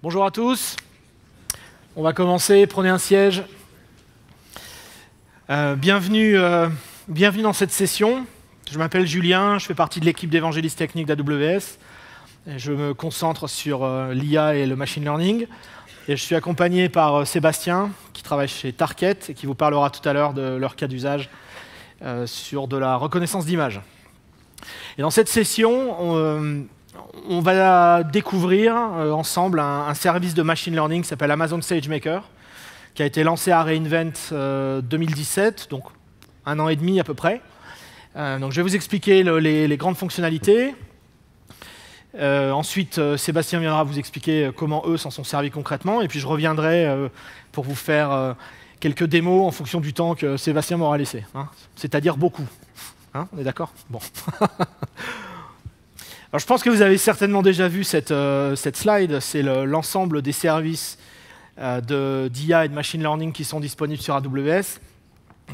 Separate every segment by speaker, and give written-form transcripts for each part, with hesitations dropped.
Speaker 1: Bonjour à tous. On va commencer, prenez un siège. Bienvenue dans cette session. Je m'appelle Julien, je fais partie de l'équipe d'évangélistes techniques d'AWS. Je me concentre sur l'IA et le machine learning. Et je suis accompagné par Sébastien, qui travaille chez Target et qui vous parlera tout à l'heure de leur cas d'usage sur de la reconnaissance d'images. Et dans cette session, on va découvrir ensemble un service de machine learning qui s'appelle Amazon SageMaker, qui a été lancé à re:Invent 2017, donc 1 an et demi à peu près. Donc je vais vous expliquer les grandes fonctionnalités. Ensuite, Sébastien viendra vous expliquer comment eux s'en sont servis concrètement. Et puis je reviendrai pour vous faire quelques démos en fonction du temps que Sébastien m'aura laissé. Hein, c'est-à-dire beaucoup. Hein, on est d'accord? Bon. Alors, je pense que vous avez certainement déjà vu cette slide. C'est l'ensemble des services d'IA et de machine learning qui sont disponibles sur AWS.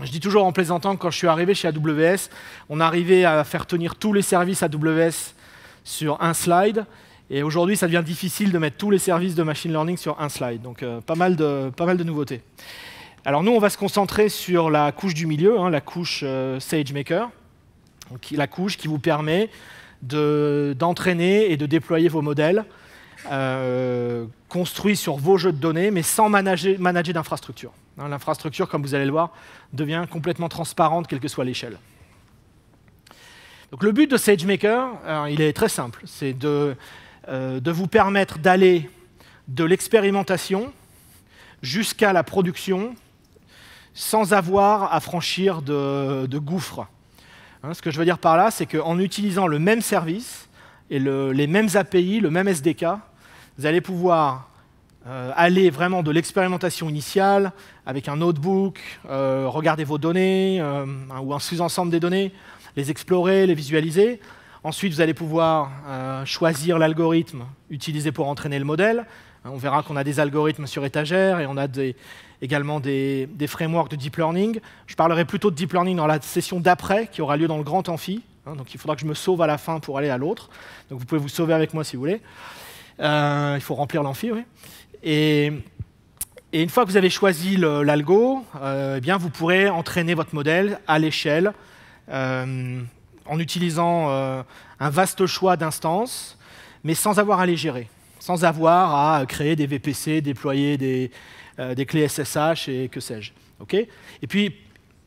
Speaker 1: Je dis toujours en plaisantant que quand je suis arrivé chez AWS, on arrivait à faire tenir tous les services AWS sur un slide. Et aujourd'hui, ça devient difficile de mettre tous les services de machine learning sur un slide. Donc, pas mal de nouveautés. Alors, nous, on va se concentrer sur la couche du milieu, hein, la couche SageMaker, donc, la couche qui vous permet d'entraîner et de déployer vos modèles construits sur vos jeux de données, mais sans manager d'infrastructure. Hein, l'infrastructure, comme vous allez le voir, devient complètement transparente, quelle que soit l'échelle. Donc, le but de SageMaker, il est très simple. C'est de vous permettre d'aller de l'expérimentation jusqu'à la production sans avoir à franchir de gouffres. Hein, ce que je veux dire par là, c'est qu'en utilisant le même service et les mêmes API, le même SDK, vous allez pouvoir aller vraiment de l'expérimentation initiale avec un notebook, regarder vos données ou un sous-ensemble des données, les explorer, les visualiser. Ensuite, vous allez pouvoir choisir l'algorithme utilisé pour entraîner le modèle. On verra qu'on a des algorithmes sur étagère et on a également des frameworks de deep learning. Je parlerai plutôt de deep learning dans la session d'après, qui aura lieu dans le grand amphi. Hein, donc il faudra que je me sauve à la fin pour aller à l'autre. Donc vous pouvez vous sauver avec moi si vous voulez. Il faut remplir l'amphi, oui. Et une fois que vous avez choisi l'algo, eh bien vous pourrez entraîner votre modèle à l'échelle en utilisant un vaste choix d'instances, mais sans avoir à les gérer, sans avoir à créer des VPC, déployer des clés SSH et que sais-je. Okay, et puis,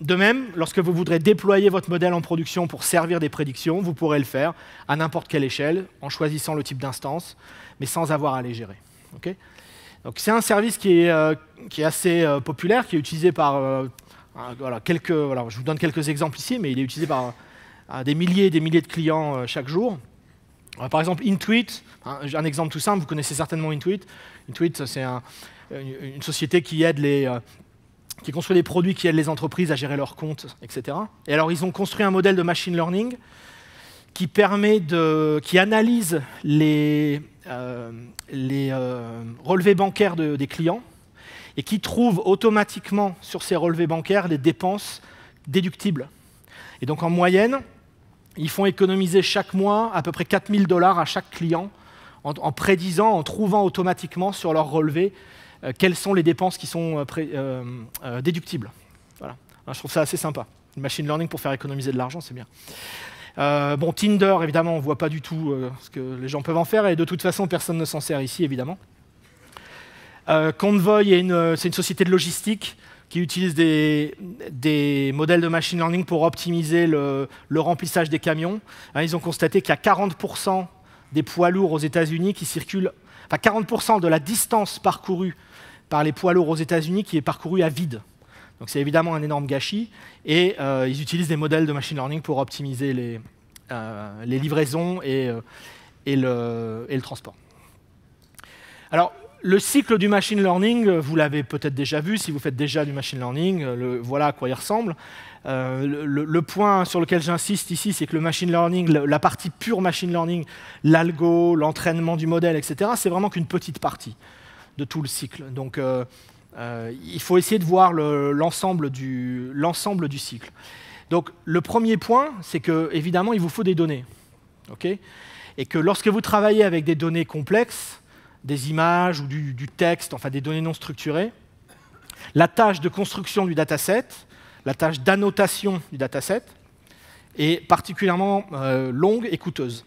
Speaker 1: de même, lorsque vous voudrez déployer votre modèle en production pour servir des prédictions, vous pourrez le faire à n'importe quelle échelle, en choisissant le type d'instance, mais sans avoir à les gérer. Okay, donc, c'est un service qui est assez populaire, qui est utilisé par voilà, je vous donne quelques exemples ici, mais il est utilisé par des milliers et des milliers de clients chaque jour. Par exemple, Intuit, un exemple tout simple, vous connaissez certainement Intuit. Intuit, c'est une société qui construit des produits qui aident les entreprises à gérer leurs comptes, etc. Et alors, ils ont construit un modèle de machine learning qui analyse les relevés bancaires des clients et qui trouve automatiquement sur ces relevés bancaires les dépenses déductibles. Et donc, en moyenne, ils font économiser chaque mois à peu près 4 000 $ à chaque client en prédisant, en trouvant automatiquement sur leur relevé quelles sont les dépenses qui sont déductibles. Voilà. Alors, je trouve ça assez sympa. Le machine learning pour faire économiser de l'argent, c'est bien. Bon, Tinder, évidemment, on ne voit pas du tout ce que les gens peuvent en faire, et de toute façon, personne ne s'en sert ici, évidemment. Convoy, c'est une société de logistique qui utilise des modèles de machine learning pour optimiser le remplissage des camions. Hein, ils ont constaté qu'il y a 40% des poids lourds aux États-Unis qui circulent, enfin 40% de la distance parcourue par les poids lourds aux États-Unis qui est parcourue à vide. Donc c'est évidemment un énorme gâchis. Et ils utilisent des modèles de machine learning pour optimiser les livraisons et le transport. Alors, le cycle du machine learning, vous l'avez peut-être déjà vu, si vous faites déjà du machine learning, voilà à quoi il ressemble. Le point sur lequel j'insiste ici, c'est que le machine learning, la partie pure machine learning, l'algo, l'entraînement du modèle, etc., c'est vraiment qu'une petite partie de tout le cycle. Donc, il faut essayer de voir l'ensemble du cycle. Donc, le premier point, c'est qu'évidemment, il vous faut des données. Okay, et que lorsque vous travaillez avec des données complexes, des images ou du texte, enfin des données non structurées. La tâche de construction du dataset, la tâche d'annotation du dataset est particulièrement longue et coûteuse.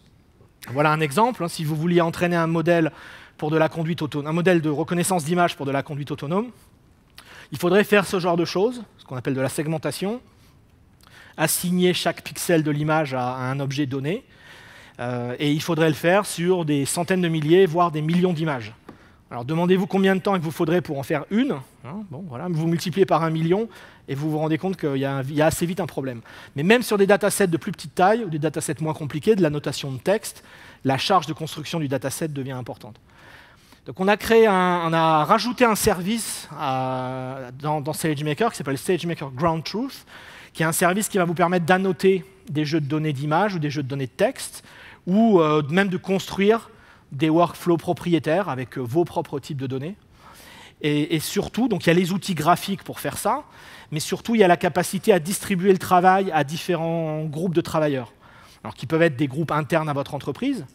Speaker 1: Voilà un exemple. Si vous vouliez entraîner un modèle pour de la conduite autonome, un modèle de reconnaissance d'image pour de la conduite autonome, il faudrait faire ce genre de choses, ce qu'on appelle de la segmentation, assigner chaque pixel de l'image à un objet donné, et il faudrait le faire sur des centaines de milliers, voire des millions d'images. Alors demandez-vous combien de temps il vous faudrait pour en faire une. Bon, voilà, vous multipliez par 1 million et vous vous rendez compte qu'il y a assez vite un problème. Mais même sur des datasets de plus petite taille ou des datasets moins compliqués, de la notation de texte, la charge de construction du dataset devient importante. Donc on a rajouté un service dans SageMaker qui s'appelle SageMaker Ground Truth, qui est un service qui va vous permettre d'annoter des jeux de données d'image ou des jeux de données de texte, ou même de construire des workflows propriétaires avec vos propres types de données. Et surtout, donc il y a les outils graphiques pour faire ça, mais surtout il y a la capacité à distribuer le travail à différents groupes de travailleurs, alors qui peuvent être des groupes internes à votre entreprise.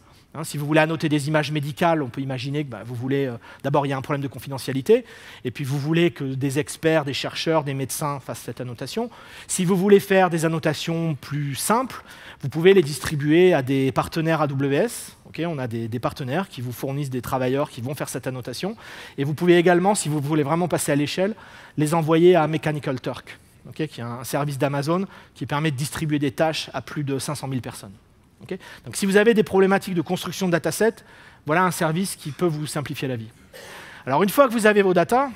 Speaker 1: Si vous voulez annoter des images médicales, on peut imaginer que vous voulez... D'abord, il y a un problème de confidentialité, et puis vous voulez que des experts, des chercheurs, des médecins fassent cette annotation. Si vous voulez faire des annotations plus simples, vous pouvez les distribuer à des partenaires AWS. On a des partenaires qui vous fournissent des travailleurs qui vont faire cette annotation. Et vous pouvez également, si vous voulez vraiment passer à l'échelle, les envoyer à Mechanical Turk, qui est un service d'Amazon qui permet de distribuer des tâches à plus de 500 000 personnes. Donc si vous avez des problématiques de construction de datasets, voilà un service qui peut vous simplifier la vie. Alors une fois que vous avez vos datas,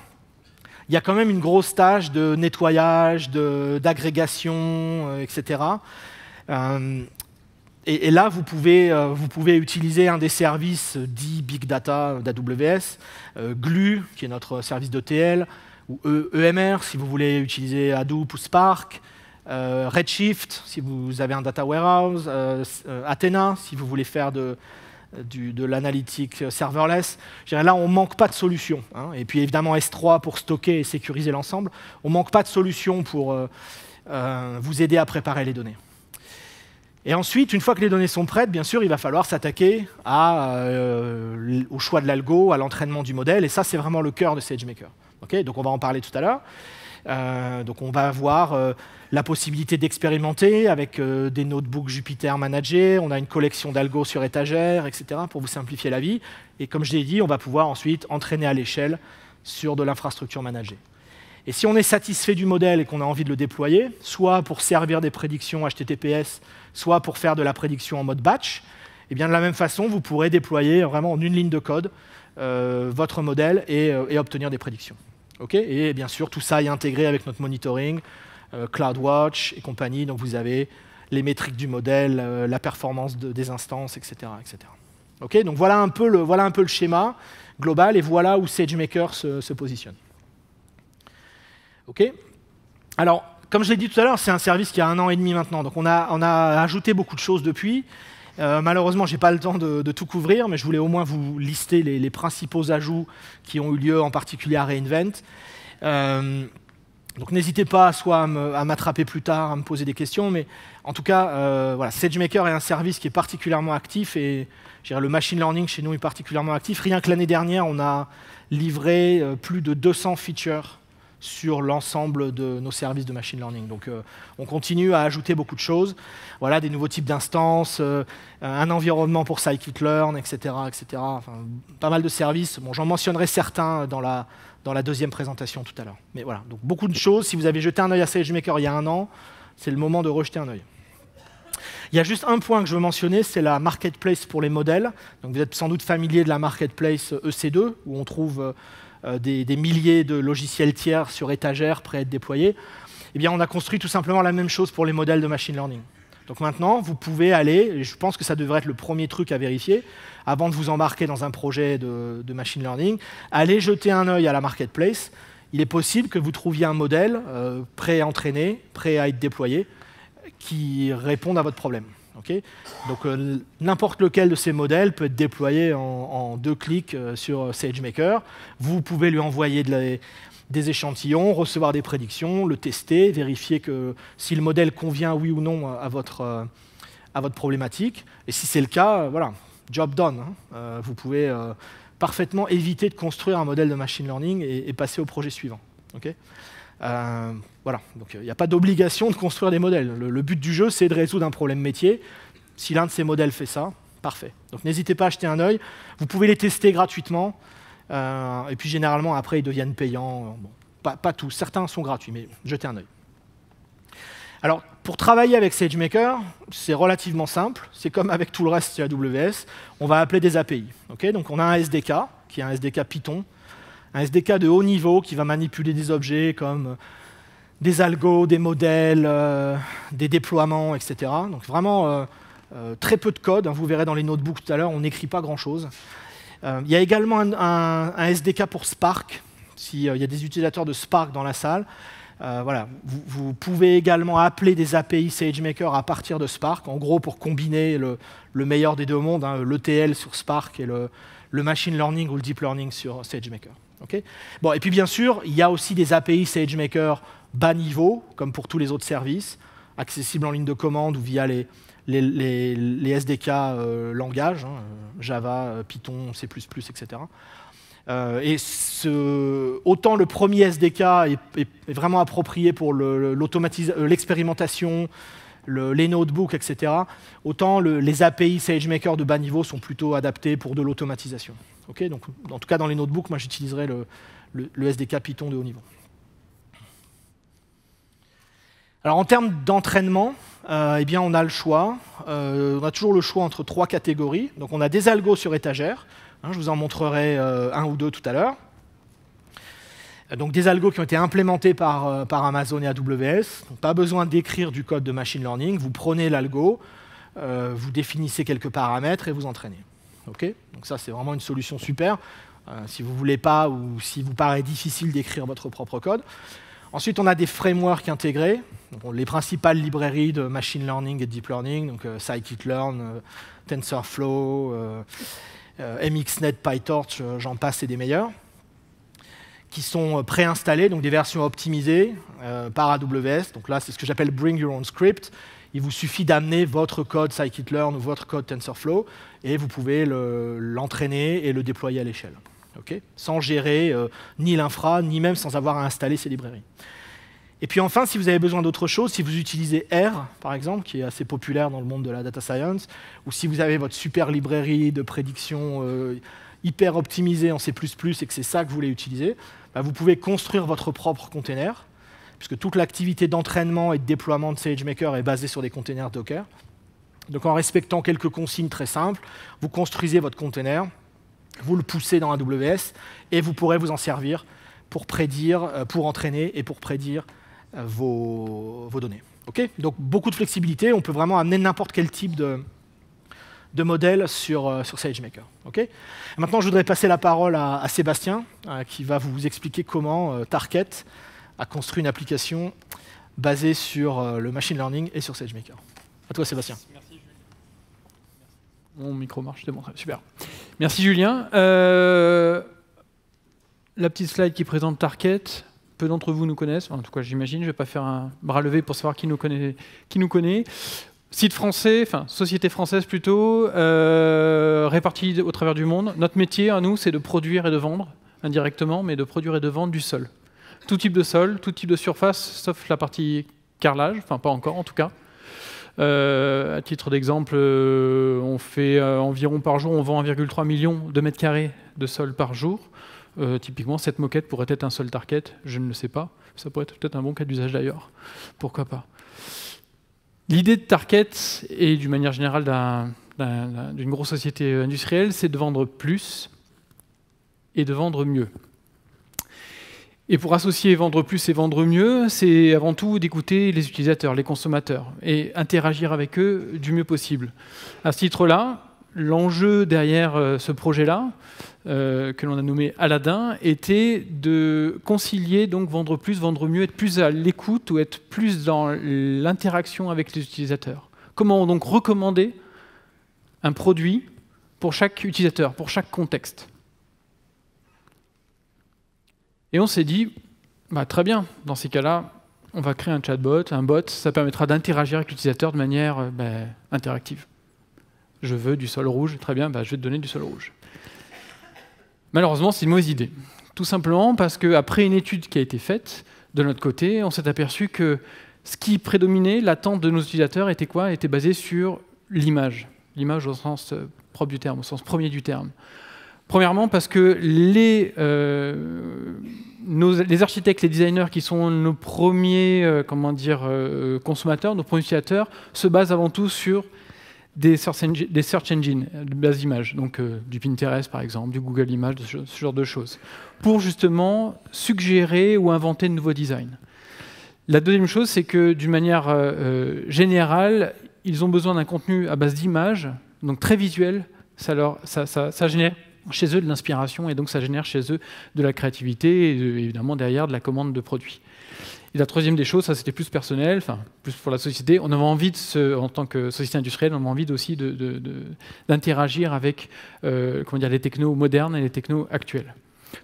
Speaker 1: il y a quand même une grosse tâche de nettoyage, d'agrégation, etc. Et là, vous pouvez utiliser un des services dits Big Data d'AWS, Glue, qui est notre service d'ETL, ou EMR, si vous voulez utiliser Hadoop ou Spark, Redshift, si vous avez un data warehouse, Athena, si vous voulez faire de l'analytique serverless. Je dirais, là, on ne manque pas de solutions. Et puis évidemment, S3 pour stocker et sécuriser l'ensemble. On ne manque pas de solutions pour vous aider à préparer les données. Et ensuite, une fois que les données sont prêtes, bien sûr, il va falloir s'attaquer au choix de l'algo, à l'entraînement du modèle. Et ça, c'est vraiment le cœur de SageMaker. Donc on va en parler tout à l'heure. Donc on va avoir la possibilité d'expérimenter avec des notebooks Jupyter managés, on a une collection d'algos sur étagère, etc. pour vous simplifier la vie. Et comme je l'ai dit, on va pouvoir ensuite entraîner à l'échelle sur de l'infrastructure managée. Et si on est satisfait du modèle et qu'on a envie de le déployer, soit pour servir des prédictions HTTPS, soit pour faire de la prédiction en mode batch, et bien de la même façon, vous pourrez déployer vraiment en une ligne de code votre modèle et obtenir des prédictions. Et bien sûr, tout ça est intégré avec notre monitoring, CloudWatch et compagnie. Donc vous avez les métriques du modèle, la performance des instances, etc. etc. Donc voilà un peu le schéma global et voilà où SageMaker se positionne. Alors, comme je l'ai dit tout à l'heure, c'est un service qui a 1 an et demi maintenant. Donc on a ajouté beaucoup de choses depuis. Malheureusement, je n'ai pas le temps de tout couvrir, mais je voulais au moins vous lister les principaux ajouts qui ont eu lieu, en particulier à reInvent. Donc n'hésitez pas soit à m'attraper plus tard, à me poser des questions, mais en tout cas, voilà, SageMaker est un service qui est particulièrement actif et je dirais, le machine learning chez nous est particulièrement actif. Rien que l'année dernière, on a livré plus de 200 features sur l'ensemble de nos services de machine learning. Donc on continue à ajouter beaucoup de choses. Voilà, des nouveaux types d'instances, un environnement pour scikit-learn, etc. etc. Enfin, pas mal de services. Bon, j'en mentionnerai certains dans la deuxième présentation tout à l'heure. Mais voilà, donc beaucoup de choses. Si vous avez jeté un œil à SageMaker il y a 1 an, c'est le moment de rejeter un œil. Il y a juste un point que je veux mentionner, c'est la marketplace pour les modèles. Donc vous êtes sans doute familier de la marketplace EC2, où on trouve des milliers de logiciels tiers sur étagère prêts à être déployés. Eh bien, on a construit tout simplement la même chose pour les modèles de machine learning. Donc maintenant, vous pouvez aller, et je pense que ça devrait être le premier truc à vérifier, avant de vous embarquer dans un projet de machine learning, allez jeter un œil à la marketplace. Il est possible que vous trouviez un modèle prêt à entraîner, prêt à être déployé, qui réponde à votre problème. Donc n'importe lequel de ces modèles peut être déployé en 2 clics sur SageMaker. Vous pouvez lui envoyer des échantillons, recevoir des prédictions, le tester, vérifier que si le modèle convient oui ou non à votre problématique. Et si c'est le cas, voilà, job done. Vous pouvez parfaitement éviter de construire un modèle de machine learning et passer au projet suivant. Okay, voilà, donc il n'y a pas d'obligation de construire des modèles. Le but du jeu, c'est de résoudre un problème métier. Si l'un de ces modèles fait ça, parfait. Donc n'hésitez pas à jeter un œil. Vous pouvez les tester gratuitement. Et puis généralement, après, ils deviennent payants. Bon, pas tous, certains sont gratuits, mais jetez un œil. Alors, pour travailler avec SageMaker, c'est relativement simple. C'est comme avec tout le reste de AWS. On va appeler des API. Okay, donc on a un SDK, qui est un SDK Python. Un SDK de haut niveau qui va manipuler des objets comme des algos, des modèles, des déploiements, etc. Donc vraiment très peu de code. Vous verrez dans les notebooks tout à l'heure, on n'écrit pas grand-chose. Il y a également un SDK pour Spark, s'il y a des utilisateurs de Spark dans la salle. Voilà. Vous pouvez également appeler des API SageMaker à partir de Spark, en gros pour combiner le meilleur des deux mondes, hein, l'ETL sur Spark et le machine learning ou le deep learning sur SageMaker. Okay, bon, et puis bien sûr, il y a aussi des API SageMaker bas niveau, comme pour tous les autres services, accessibles en ligne de commande ou via les SDK langage, hein, Java, Python, C++, etc. Et autant le premier SDK est vraiment approprié pour l'expérimentation, les notebooks, etc., autant les API SageMaker de bas niveau sont plutôt adaptés pour de l'automatisation. Okay, donc, en tout cas, dans les notebooks, moi, j'utiliserai le SDK Python de haut niveau. Alors, en termes d'entraînement, eh bien, on a le choix. On a toujours le choix entre 3 catégories. Donc, on a des algos sur étagère. Hein, je vous en montrerai un ou deux tout à l'heure. Donc, des algos qui ont été implémentés par Amazon et AWS. Donc, pas besoin d'écrire du code de machine learning. Vous prenez l'algo, vous définissez quelques paramètres et vous entraînez. Okay, donc ça, c'est vraiment une solution super, si vous ne voulez pas ou si vous paraît difficile d'écrire votre propre code. Ensuite, on a des frameworks intégrés, donc, les principales librairies de machine learning et deep learning, donc scikit-learn, TensorFlow, MXNet, PyTorch, j'en passe, et des meilleurs, qui sont préinstallés, donc des versions optimisées par AWS. Donc là, c'est ce que j'appelle Bring Your Own Script. Il vous suffit d'amener votre code scikit-learn ou votre code TensorFlow et vous pouvez l'entraîner et le déployer à l'échelle. Okay, sans gérer ni l'infra, ni même sans avoir à installer ces librairies. Et puis enfin, si vous avez besoin d'autre chose, si vous utilisez R, par exemple, qui est assez populaire dans le monde de la data science, ou si vous avez votre super librairie de prédiction hyper optimisée en C++ et que c'est ça que vous voulez utiliser, bah, vous pouvez construire votre propre container, puisque toute l'activité d'entraînement et de déploiement de SageMaker est basée sur des containers Docker. Donc en respectant quelques consignes très simples, vous construisez votre container, vous le poussez dans AWS, et vous pourrez vous en servir pour prédire, pour entraîner et pour prédire vos données. Okay, donc beaucoup de flexibilité, on peut vraiment amener n'importe quel type de modèle sur SageMaker. Okay, maintenant, je voudrais passer la parole à Sébastien, qui va vous expliquer comment Target a construit une application basée sur le machine learning et sur SageMaker. À toi, Sébastien.
Speaker 2: Merci, Julien. Mon micro marche, c'est bon, super. Merci, Julien. La petite slide qui présente Target, peu d'entre vous nous connaissent, en tout cas j'imagine, je ne vais pas faire un bras levé pour savoir qui nous connaît. Site français, enfin société française plutôt, répartie au travers du monde. Notre métier à nous, c'est de produire et de vendre, indirectement, mais de produire et de vendre du sol. Tout type de sol, tout type de surface, sauf la partie carrelage, enfin pas encore en tout cas. À titre d'exemple, on fait environ par jour, on vend 1,3 million de mètres carrés de sol par jour. Typiquement, cette moquette pourrait être un sol Target, je ne le sais pas. Ça pourrait être peut-être un bon cas d'usage d'ailleurs. Pourquoi pas. L'idée de Target, et d'une manière générale d'une grosse société industrielle, c'est de vendre plus et de vendre mieux. Et pour associer vendre plus et vendre mieux, c'est avant tout d'écouter les utilisateurs, les consommateurs, et interagir avec eux du mieux possible. À ce titre-là, l'enjeu derrière ce projet-là, que l'on a nommé Aladdin, était de concilier donc vendre plus, vendre mieux, être plus à l'écoute ou être plus dans l'interaction avec les utilisateurs. Comment donc recommander un produit pour chaque utilisateur, pour chaque contexte. Et on s'est dit, bah, très bien, dans ces cas-là, on va créer un chatbot, un bot, ça permettra d'interagir avec l'utilisateur de manière interactive. Je veux du sol rouge, très bien, bah, je vais te donner du sol rouge. Malheureusement, c'est une mauvaise idée. Tout simplement parce qu'après une étude qui a été faite, de notre côté, on s'est aperçu que ce qui prédominait, l'attente de nos utilisateurs, était quoi? Était basé sur l'image. L'image au sens propre du terme, au sens premier du terme. Premièrement, parce que les architectes, les designers qui sont nos premiers consommateurs, nos premiers utilisateurs, se basent avant tout sur des search engines de base d'images, donc du Pinterest par exemple, du Google Images, ce genre de choses, pour justement suggérer ou inventer de nouveaux designs. La deuxième chose, c'est que d'une manière générale, ils ont besoin d'un contenu à base d'images, donc très visuel, ça génère chez eux de l'inspiration et donc ça génère chez eux de la créativité et évidemment derrière de la commande de produits. Et la troisième des choses, ça c'était plus personnel, enfin plus pour la société, on avait envie en tant que société industrielle, on avait envie aussi d'interagir avec les technos modernes et les technos actuels.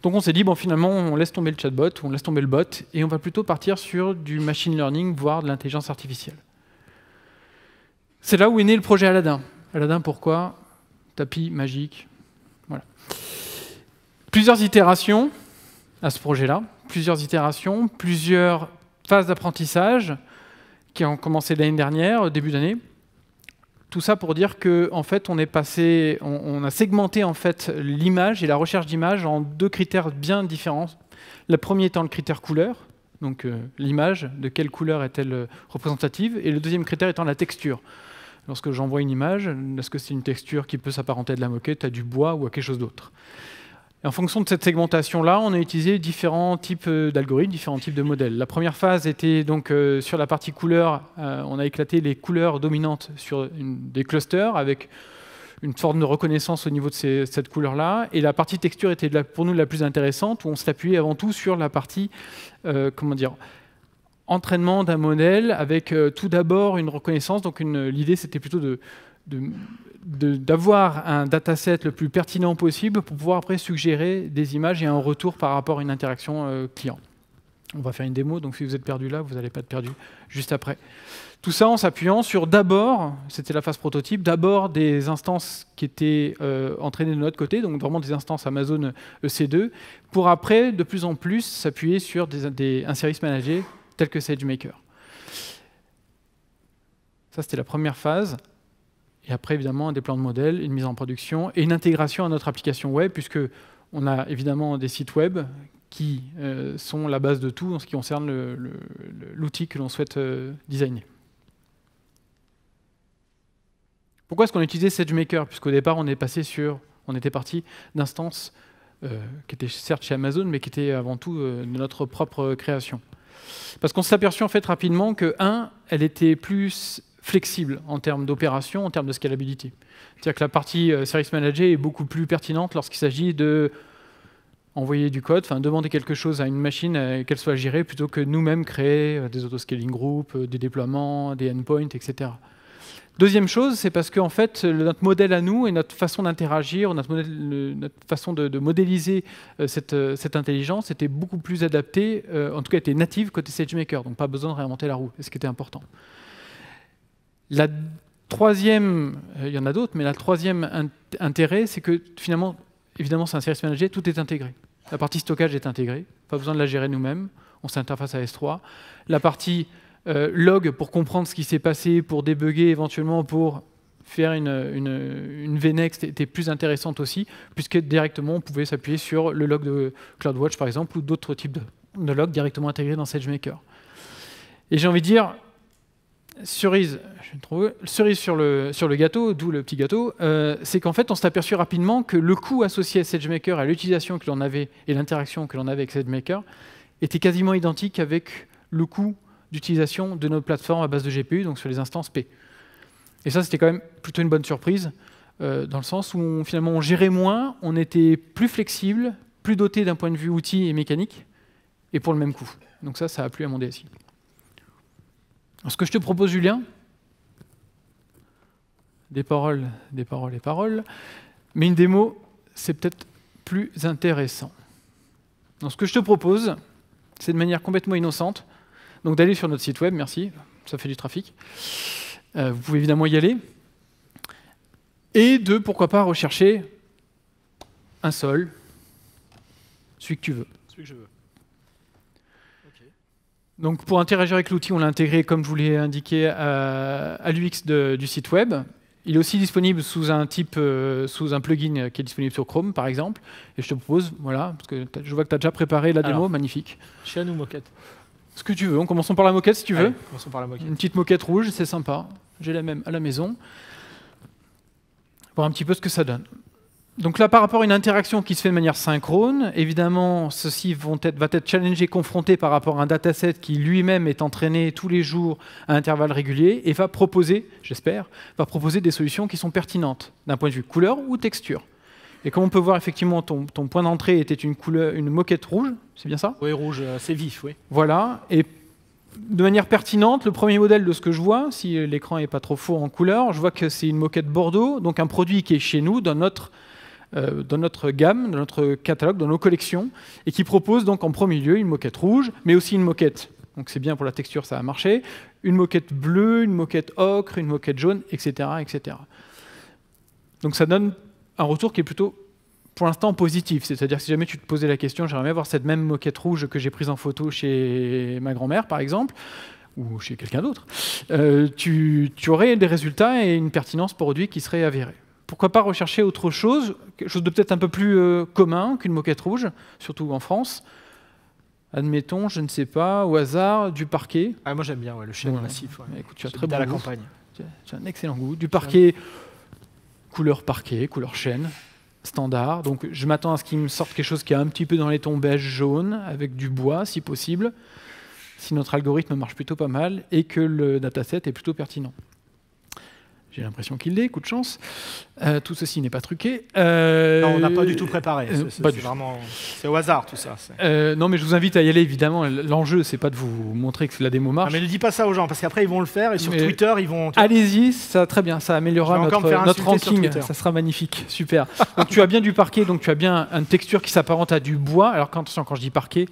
Speaker 2: Donc on s'est dit, bon finalement on laisse tomber le chatbot, on laisse tomber le bot et on va plutôt partir sur du machine learning, voire de l'intelligence artificielle. C'est là où est né le projet Aladdin. Aladdin pourquoi? Tapis magique. Voilà. Plusieurs itérations à ce projet-là, plusieurs phases d'apprentissage qui ont commencé l'année dernière, début d'année. Tout ça pour dire que en fait, on a segmenté en fait l'image et la recherche d'image en deux critères bien différents. Le premier étant le critère couleur, donc l'image, de quelle couleur est-elle représentative, et le deuxième critère étant la texture. Lorsque j'envoie une image, est-ce que c'est une texture qui peut s'apparenter à de la moquette, à du bois ou à quelque chose d'autre? Et en fonction de cette segmentation-là, on a utilisé différents types d'algorithmes, différents types de modèles. La première phase était donc sur la partie couleur. On a éclaté les couleurs dominantes sur des clusters avec une forme de reconnaissance au niveau de cette couleur-là. Et la partie texture était pour nous la plus intéressante, où on s'appuyait avant tout sur la partie entraînement d'un modèle avec tout d'abord une reconnaissance. Donc l'idée, c'était plutôt d'avoir un dataset le plus pertinent possible pour pouvoir après suggérer des images et un retour par rapport à une interaction client. On va faire une démo, donc si vous êtes perdu là, vous n'allez pas être perdu juste après. Tout ça en s'appuyant sur d'abord, c'était la phase prototype, d'abord des instances qui étaient entraînées de notre côté, donc vraiment des instances Amazon EC2, pour après, de plus en plus, s'appuyer sur un service managé tel que SageMaker. Ça, c'était la première phase. Et après, évidemment, un déploiement de modèle, une mise en production et une intégration à notre application web, puisqu'on a évidemment des sites web qui sont la base de tout en ce qui concerne l'outil que l'on souhaite designer. Pourquoi est-ce qu'on a utilisé SageMaker? Puisqu'au départ, on était parti d'instances qui étaient certes chez Amazon, mais qui étaient avant tout de notre propre création. Parce qu'on s'est aperçu en fait rapidement que, elle était plus flexible en termes d'opération, en termes de scalability. C'est-à-dire que la partie Service Manager est beaucoup plus pertinente lorsqu'il s'agit de envoyer du code, demander quelque chose à une machine qu'elle soit gérée, plutôt que nous-mêmes créer des autoscaling groups, des déploiements, des endpoints, etc. Deuxième chose, c'est parce que en fait, notre modèle à nous et notre façon d'interagir, notre façon de modéliser cette intelligence était beaucoup plus adaptée, en tout cas était native côté SageMaker, donc pas besoin de réinventer la roue, ce qui était important. La troisième, il y en a d'autres, mais la troisième intérêt, c'est que finalement, évidemment, c'est un service manager, tout est intégré. La partie stockage est intégrée, pas besoin de la gérer nous-mêmes, on s'interface à S3. La partie log pour comprendre ce qui s'est passé, pour débugger éventuellement, pour faire une VNext était plus intéressante aussi, puisque directement on pouvait s'appuyer sur le log de CloudWatch par exemple, ou d'autres types de logs directement intégrés dans SageMaker. Et j'ai envie de dire, cerise sur le gâteau, d'où le petit gâteau, c'est qu'en fait on s'est aperçu rapidement que le coût associé à SageMaker, à l'utilisation que l'on avait et l'interaction que l'on avait avec SageMaker était quasiment identique avec le coût d'utilisation de notre plateforme à base de GPU, donc sur les instances P. Et ça, c'était quand même plutôt une bonne surprise, dans le sens où finalement on gérait moins, on était plus flexible, plus doté d'un point de vue outil et mécanique, et pour le même coût. Donc ça a plu à mon DSI. Alors, ce que je te propose, Julien, des paroles, mais une démo, c'est peut-être plus intéressant. Donc ce que je te propose, c'est de manière complètement innocente, donc d'aller sur notre site web, merci, ça fait du trafic. Vous pouvez évidemment y aller. Et de, pourquoi pas, rechercher un sol, celui que tu veux.
Speaker 1: Celui que je veux. Okay.
Speaker 2: Donc pour interagir avec l'outil, on l'a intégré, comme je vous l'ai indiqué, à l'UX du site web. Il est aussi disponible sous un plugin qui est disponible sur Chrome, par exemple. Et je te propose, voilà, parce que je vois que tu as déjà préparé la démo, magnifique.
Speaker 1: Chez nous, moquette.
Speaker 2: Ce que tu veux. Commençons par la moquette, si tu veux.
Speaker 1: Allez, commençons par la moquette.
Speaker 2: Une petite moquette rouge, c'est sympa. J'ai la même à la maison. Voir un petit peu ce que ça donne. Donc là, par rapport à une interaction qui se fait de manière synchrone, évidemment, ceci va être challengé, confronté par rapport à un dataset qui lui-même est entraîné tous les jours à intervalles réguliers et va proposer, j'espère, des solutions qui sont pertinentes d'un point de vue couleur ou texture. Et comme on peut voir, effectivement, ton point d'entrée était une moquette rouge, c'est bien ça?
Speaker 1: Oui, rouge, c'est vif, oui.
Speaker 2: Voilà, et de manière pertinente, le premier modèle de ce que je vois, si l'écran n'est pas trop faux en couleur, je vois que c'est une moquette Bordeaux, donc un produit qui est chez nous, dans notre gamme, dans notre catalogue, dans nos collections, et qui propose donc en premier lieu une moquette rouge, mais aussi une moquette, donc c'est bien pour la texture, ça a marché, une moquette bleue, une moquette ocre, une moquette jaune, etc., etc. Donc ça donne un retour qui est plutôt, pour l'instant, positif. C'est-à-dire que si jamais tu te posais la question, j'aimerais bien avoir cette même moquette rouge que j'ai prise en photo chez ma grand-mère, par exemple, ou chez quelqu'un d'autre, tu aurais des résultats et une pertinence produit qui serait avérée. Pourquoi pas rechercher autre chose, quelque chose de peut-être un peu plus commun qu'une moquette rouge, surtout en France. Admettons, je ne sais pas, au hasard, du parquet.
Speaker 1: Ah, moi j'aime bien le chêne massif. Ouais.
Speaker 2: Écoute, tu as très bon
Speaker 1: à la
Speaker 2: goût.
Speaker 1: campagne.
Speaker 2: Tu as un excellent goût. Du parquet, couleur parquet, couleur chêne, standard. Donc je m'attends à ce qu'il me sorte quelque chose qui est un petit peu dans les tons beige jaune, avec du bois si possible, si notre algorithme marche plutôt pas mal et que le dataset est plutôt pertinent. J'ai l'impression qu'il l'est, coup de chance. Tout ceci n'est pas truqué.
Speaker 1: Non, on n'a pas du tout préparé. C'est au hasard tout ça.
Speaker 2: Non, mais je vous invite à y aller, évidemment. L'enjeu, c'est pas de vous montrer que la démo marche.
Speaker 1: Ah, mais ne dis pas ça aux gens, parce qu'après ils vont le faire et sur Twitter ils vont.
Speaker 2: Allez-y, ça très bien, ça améliorera notre ranking. Ça sera magnifique, super. Donc tu as bien du parquet, donc tu as bien une texture qui s'apparente à du bois. Alors attention, quand je dis parquet,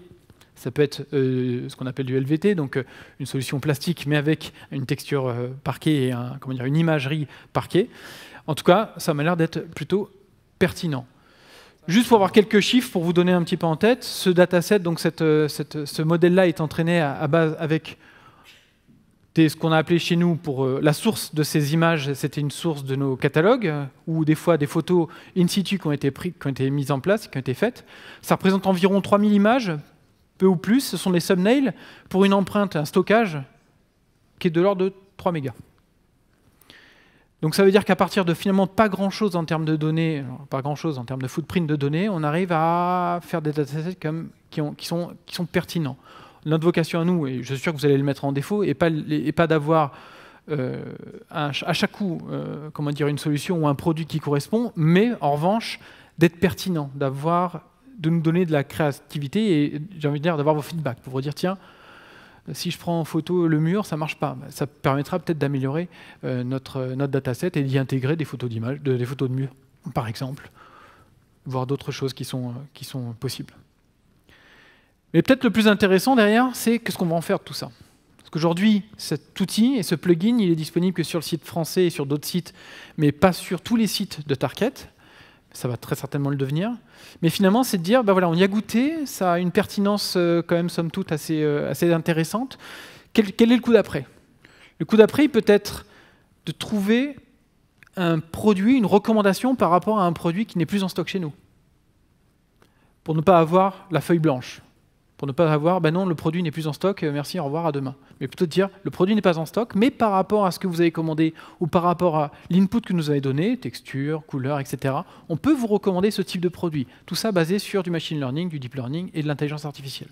Speaker 2: ça peut être ce qu'on appelle du LVT, donc une solution plastique, mais avec une texture parquet et une imagerie parquet. En tout cas, ça m'a l'air d'être plutôt pertinent. Juste pour avoir quelques chiffres, pour vous donner un petit peu en tête, ce dataset, donc ce modèle-là est entraîné à base avec ce qu'on a appelé chez nous pour la source de ces images, c'était une source de nos catalogues, ou des fois des photos in situ qui ont été mises en place, qui ont été faites. Ça représente environ 3000 images, peu ou plus, ce sont des thumbnails pour une empreinte, un stockage qui est de l'ordre de 3 mégas. Donc ça veut dire qu'à partir de finalement pas grand-chose en termes de données, pas grand-chose en termes de footprint de données, on arrive à faire des datasets qui sont pertinents. Notre vocation à nous, et je suis sûr que vous allez le mettre en défaut, et pas d'avoir à chaque coup une solution ou un produit qui correspond, mais en revanche d'être pertinent, de nous donner de la créativité et j'ai envie de dire d'avoir vos feedbacks pour vous dire tiens, si je prends en photo le mur, ça ne marche pas. Ça permettra peut-être d'améliorer notre dataset et d'y intégrer des photos d'images, des photos de mur, par exemple, voire d'autres choses qui sont possibles. Mais peut-être le plus intéressant derrière, c'est qu'est-ce qu'on va en faire de tout ça. Parce qu'aujourd'hui, cet outil et ce plugin, il est disponible que sur le site français et sur d'autres sites, mais pas sur tous les sites de Target. Ça va très certainement le devenir. Mais finalement, c'est de dire, ben voilà, on y a goûté, ça a une pertinence quand même, somme toute, assez intéressante. Quel est le coup d'après? Le coup d'après, peut être de trouver un produit, une recommandation par rapport à un produit qui n'est plus en stock chez nous. Pour ne pas avoir la feuille blanche. Pour ne pas avoir, ben non, le produit n'est plus en stock, merci, au revoir, à demain. Mais plutôt dire, le produit n'est pas en stock, mais par rapport à ce que vous avez commandé ou par rapport à l'input que nous avez donné, texture, couleur, etc., on peut vous recommander ce type de produit. Tout ça basé sur du machine learning, du deep learning et de l'intelligence artificielle.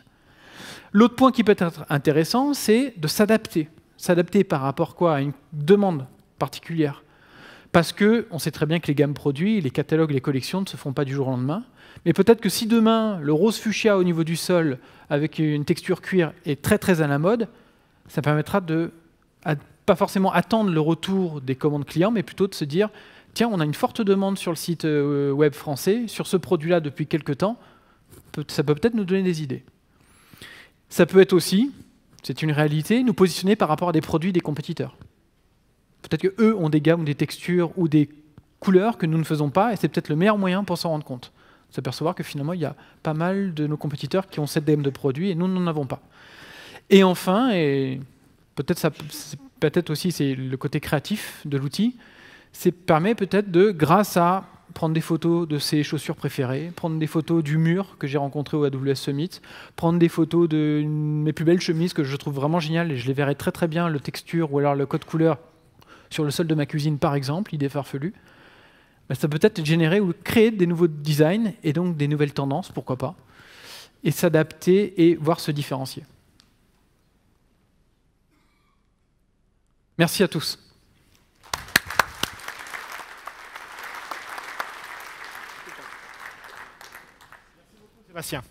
Speaker 2: L'autre point qui peut être intéressant, c'est de s'adapter. S'adapter par rapport à une demande particulière. Parce qu'on sait très bien que les gammes produits, les catalogues, les collections ne se font pas du jour au lendemain. Mais peut-être que si demain, le rose fuchsia au niveau du sol, avec une texture cuir, est très très à la mode, ça permettra de pas forcément attendre le retour des commandes clients, mais plutôt de se dire, tiens, on a une forte demande sur le site web français, sur ce produit-là depuis quelques temps, ça peut peut-être nous donner des idées. Ça peut être aussi, c'est une réalité, nous positionner par rapport à des produits des compétiteurs. Peut-être qu'eux ont des gammes, des textures ou des couleurs que nous ne faisons pas, et c'est peut-être le meilleur moyen pour s'en rendre compte. s'apercevoir que finalement, il y a pas mal de nos compétiteurs qui ont cette gamme de produits et nous n'en avons pas. Et enfin, et peut-être aussi c'est le côté créatif de l'outil, c'est permet peut-être de, grâce à prendre des photos de ses chaussures préférées, prendre des photos du mur que j'ai rencontré au AWS Summit, prendre des photos de mes plus belles chemises que je trouve vraiment géniales et je les verrai très très bien, le texture ou alors le code couleur sur le sol de ma cuisine par exemple, idée farfelue. Ça peut être générer ou créer des nouveaux designs et donc des nouvelles tendances, pourquoi pas, et s'adapter et voir se différencier. Merci à tous.
Speaker 1: Sébastien.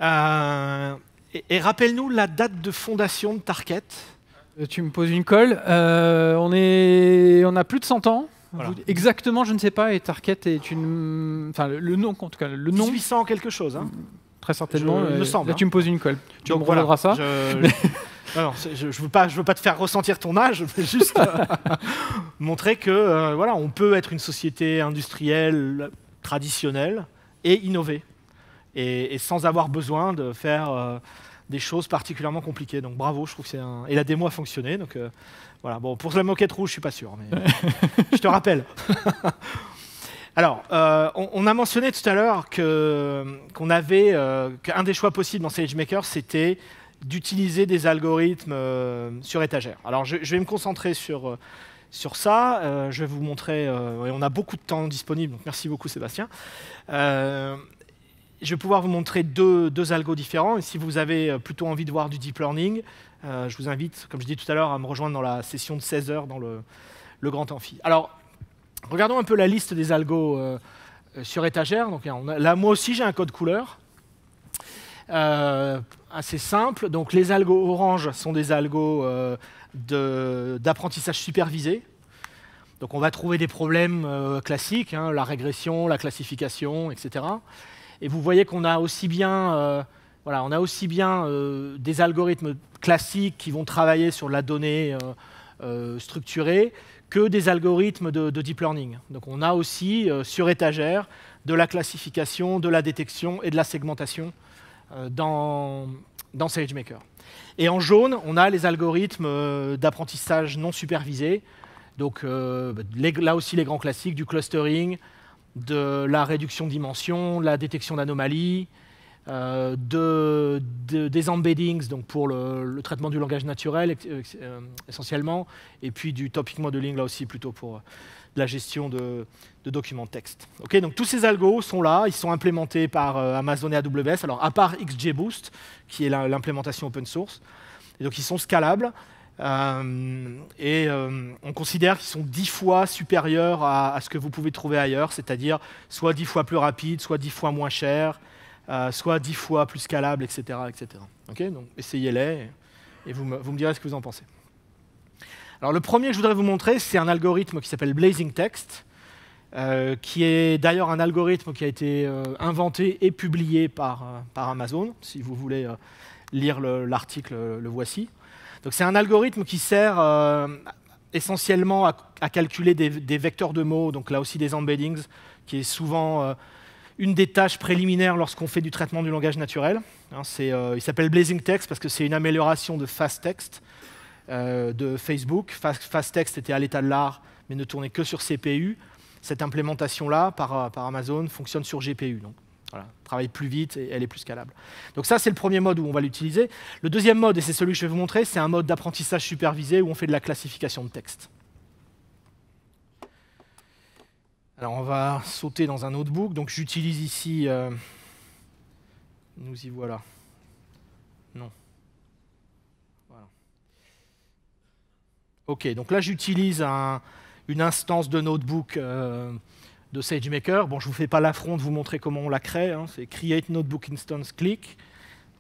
Speaker 1: Et rappelle-nous la date de fondation de Target.
Speaker 2: Tu me poses une colle. On a plus de 100 ans.
Speaker 1: Voilà.
Speaker 2: Exactement, je ne sais pas. Et Target est une... Enfin, le nom, en tout cas. Le nom,
Speaker 1: 1800 quelque chose. Hein.
Speaker 2: Très certainement.
Speaker 1: Il me semble.
Speaker 2: Là, tu me poses une colle. Tu me
Speaker 1: voilà,
Speaker 2: reviendras ça.
Speaker 1: Non, je veux pas te faire ressentir ton âge, mais juste montrer que voilà, on peut être une société industrielle traditionnelle et innover, et sans avoir besoin de faire des choses particulièrement compliquées. Donc bravo, je trouve que c'est un... Et la démo a fonctionné, donc voilà. Bon, pour la moquette rouge, je suis pas sûr, mais je te rappelle. Alors, on a mentionné tout à l'heure qu'un des choix possibles dans SageMaker, c'était d'utiliser des algorithmes sur étagère. Alors, je vais me concentrer sur ça. Je vais vous montrer, et on a beaucoup de temps disponible, donc merci beaucoup Sébastien. Je vais pouvoir vous montrer deux algos différents. Et si vous avez plutôt envie de voir du deep learning, je vous invite, comme je dis tout à l'heure, à me rejoindre dans la session de 16h dans le grand amphi. Alors, regardons un peu la liste des algos sur étagère. Donc, là, moi aussi, j'ai un code couleur. Assez simple. Donc, les algos orange sont des algos d'apprentissage supervisé. Donc, on va trouver des problèmes classiques, hein, la régression, la classification, etc. Et vous voyez qu'on a aussi bien, des algorithmes classiques qui vont travailler sur la donnée structurée que des algorithmes de deep learning. Donc, on a aussi sur étagère de la classification, de la détection et de la segmentation dans SageMaker. Et en jaune, on a les algorithmes d'apprentissage non supervisé. Donc là aussi, les grands classiques du clustering, de la réduction de dimensions, la détection d'anomalies, des embeddings, donc pour le traitement du langage naturel essentiellement, et puis du topic modeling, là aussi plutôt pour la gestion de documents de texte. Okay, donc tous ces algos sont là, ils sont implémentés par Amazon et AWS, alors à part XGBoost, qui est l'implémentation open source, et donc ils sont scalables, on considère qu'ils sont 10 fois supérieurs à ce que vous pouvez trouver ailleurs, c'est-à-dire soit 10 fois plus rapide, soit 10 fois moins cher, soit 10 fois plus scalable, etc. etc. Okay, donc essayez-les et vous me direz ce que vous en pensez. Alors le premier que je voudrais vous montrer, c'est un algorithme qui s'appelle Blazing Text, qui est d'ailleurs un algorithme qui a été inventé et publié par Amazon. Si vous voulez lire l'article, le voici. Donc c'est un algorithme qui sert essentiellement à calculer des vecteurs de mots, donc là aussi des embeddings, qui est souvent une des tâches préliminaires lorsqu'on fait du traitement du langage naturel. Hein, il s'appelle Blazing Text parce que c'est une amélioration de FastText de Facebook. FastText était à l'état de l'art, mais ne tournait que sur CPU. Cette implémentation-là, par Amazon, fonctionne sur GPU. Donc, voilà, travaille plus vite et elle est plus scalable. Donc ça, c'est le premier mode où on va l'utiliser. Le deuxième mode, et c'est celui que je vais vous montrer, c'est un mode d'apprentissage supervisé où on fait de la classification de texte. Alors, on va sauter dans un notebook. Donc, j'utilise ici... nous y voilà. Non. Voilà. OK, donc là, j'utilise une instance de notebook de SageMaker. Bon, je ne vous fais pas l'affront de vous montrer comment on la crée. Hein. C'est Create Notebook Instance Click.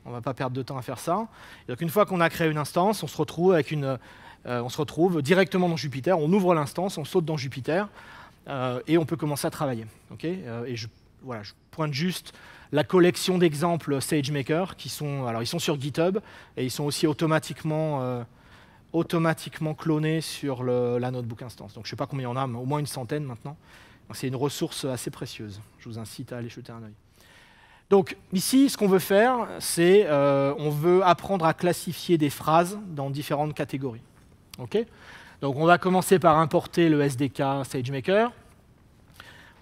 Speaker 1: On ne va pas perdre de temps à faire ça. Et donc, une fois qu'on a créé une instance, on se retrouve directement dans Jupyter. On ouvre l'instance, on saute dans Jupyter. Et on peut commencer à travailler. Okay, et je pointe juste la collection d'exemples SageMaker qui sont, alors ils sont sur GitHub et ils sont aussi automatiquement clonés sur la notebook instance. Donc je ne sais pas combien il y en a, mais au moins une centaine maintenant. C'est une ressource assez précieuse. Je vous incite à aller jeter un œil. Donc ici, ce qu'on veut faire, c'est on veut apprendre à classifier des phrases dans différentes catégories. Okay, donc on va commencer par importer le SDK SageMaker.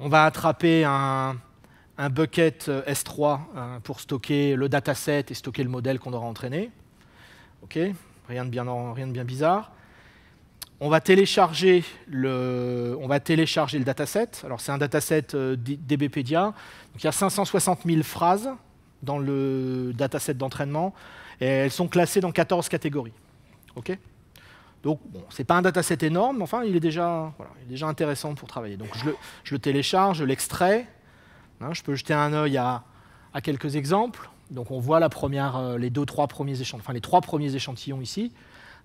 Speaker 1: On va attraper un bucket S3 pour stocker le dataset et stocker le modèle qu'on aura entraîné. Okay, rien de bien bizarre. On va télécharger le dataset. Alors c'est un dataset DBpedia. Donc il y a 560 000 phrases dans le dataset d'entraînement et elles sont classées dans 14 catégories. Okay, donc bon, c'est pas un dataset énorme, mais enfin il est déjà intéressant pour travailler. Donc je le télécharge, je l'extrais. Hein, je peux jeter un œil à quelques exemples. Donc on voit les trois premiers échantillons ici.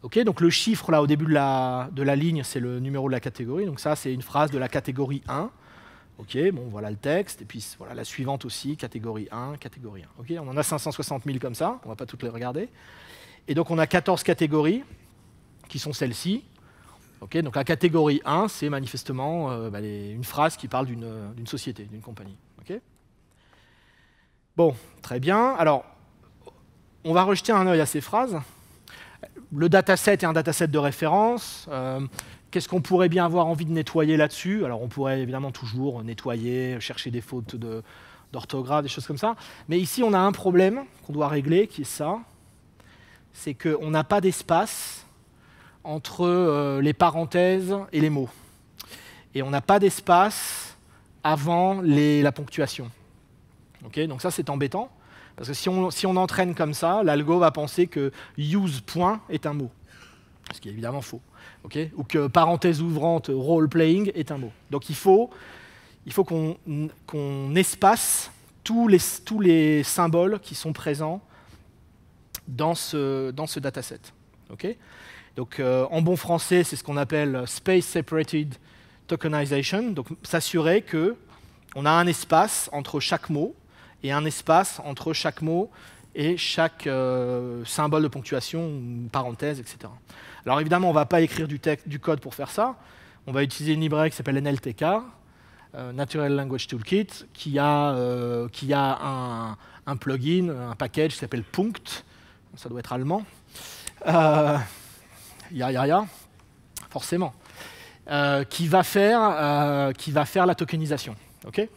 Speaker 1: Okay, donc le chiffre là au début de la ligne, c'est le numéro de la catégorie. Donc ça, c'est une phrase de la catégorie 1. Okay, bon, voilà le texte. Et puis voilà la suivante aussi, catégorie 1, catégorie 1. Okay, on en a 560 000 comme ça. On ne va pas toutes les regarder. Et donc on a 14 catégories qui sont celles-ci. Okay, donc la catégorie 1, c'est manifestement une phrase qui parle d'une société, d'une compagnie. Okay, bon, très bien. Alors, on va rejeter un œil à ces phrases. Le dataset est un dataset de référence. Qu'est-ce qu'on pourrait bien avoir envie de nettoyer là-dessus? Alors, on pourrait évidemment toujours nettoyer, chercher des fautes d'orthographe, des choses comme ça. Mais ici, on a un problème qu'on doit régler, qui est ça. C'est qu'on n'a pas d'espace entre les parenthèses et les mots. Et on n'a pas d'espace avant la ponctuation. Okay, donc ça, c'est embêtant. Parce que si on entraîne comme ça, l'algo va penser que use point est un mot, ce qui est évidemment faux. Okay, ou que parenthèse ouvrante role-playing est un mot. Donc il faut qu'on espace tous les symboles qui sont présents dans ce dataset. Okay, donc en bon français, c'est ce qu'on appelle space separated tokenization. Donc s'assurer qu'on a un espace entre chaque mot et un espace entre chaque mot et chaque symbole de ponctuation, parenthèse, etc. Alors évidemment, on ne va pas écrire du code pour faire ça. On va utiliser une librairie qui s'appelle NLTK, Natural Language Toolkit, qui a un plugin, un package qui s'appelle Punkt. Ça doit être allemand. Forcément. Qui va faire la tokenisation. Okay,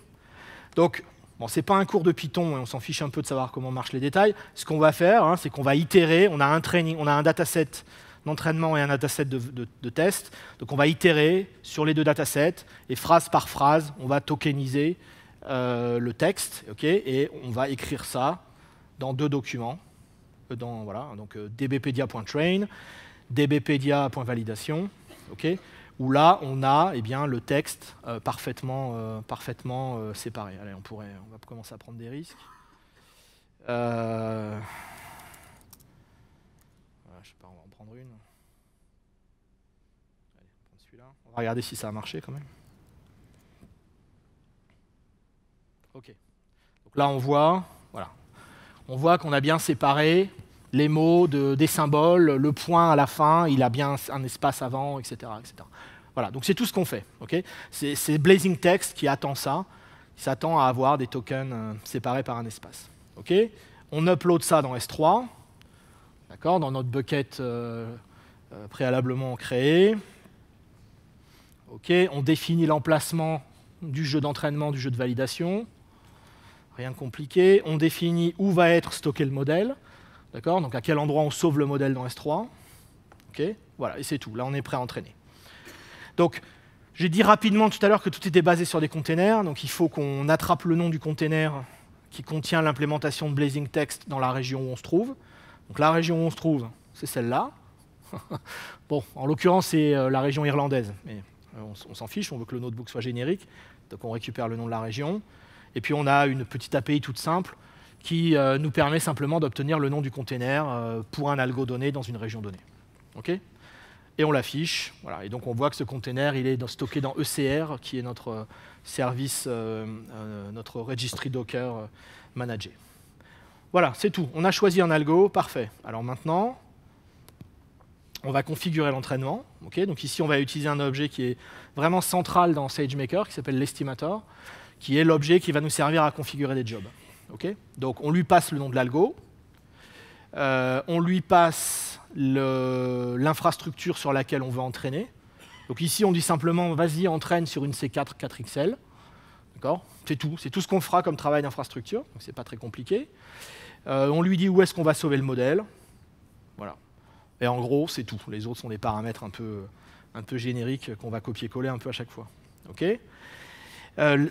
Speaker 1: donc, bon, ce n'est pas un cours de Python, on s'en fiche un peu de savoir comment marchent les détails. Ce qu'on va faire, c'est qu'on va itérer. On a un dataset d'entraînement et un dataset de test. Donc on va itérer sur les deux datasets et phrase par phrase, on va tokeniser le texte, okay, et on va écrire ça dans deux documents. Donc dbpedia.train, dbpedia.validation, okay, où là, on a le texte parfaitement séparé. Allez, on va commencer à prendre des risques. Je sais pas, on va en prendre une. Allez, on prend celui-là. On va regarder si ça a marché quand même. OK. Donc là, on voit qu'on a bien séparé les mots des symboles, le point à la fin, il a bien un espace avant, etc. etc. Voilà, donc c'est tout ce qu'on fait. Okay, c'est Blazing Text qui attend ça. Il s'attend à avoir des tokens séparés par un espace. Okay, on upload ça dans S3, dans notre bucket préalablement créé. Okay, on définit l'emplacement du jeu d'entraînement, du jeu de validation. Rien de compliqué. On définit où va être stocké le modèle. Donc à quel endroit on sauve le modèle dans S3. Okay, voilà, et c'est tout. Là, on est prêt à entraîner. Donc, j'ai dit rapidement tout à l'heure que tout était basé sur des containers. Donc, il faut qu'on attrape le nom du container qui contient l'implémentation de Blazing Text dans la région où on se trouve. Donc, la région où on se trouve, c'est celle-là. Bon, en l'occurrence, c'est la région irlandaise. Mais on s'en fiche, on veut que le notebook soit générique. Donc, on récupère le nom de la région. Et puis, on a une petite API toute simple qui nous permet simplement d'obtenir le nom du container pour un algo donné dans une région donnée. Okay, et on l'affiche. Voilà. Et donc on voit que ce container il est stocké dans ECR, qui est notre service, notre registry Docker managé. Voilà, c'est tout. On a choisi un algo, parfait. Alors maintenant, On va configurer l'entraînement. Donc ici, on va utiliser un objet qui est vraiment central dans SageMaker, qui s'appelle l'estimator, qui est l'objet qui va nous servir à configurer des jobs. Donc on lui passe le nom de l'algo, on lui passe l'infrastructure sur laquelle on veut entraîner. Donc ici, on dit simplement, vas-y, entraîne sur une C4 4XL. C'est tout ce qu'on fera comme travail d'infrastructure, donc c'est pas très compliqué. On lui dit où est-ce qu'on va sauver le modèle. Voilà. Et en gros, c'est tout. Les autres sont des paramètres un peu génériques qu'on va copier-coller un peu à chaque fois.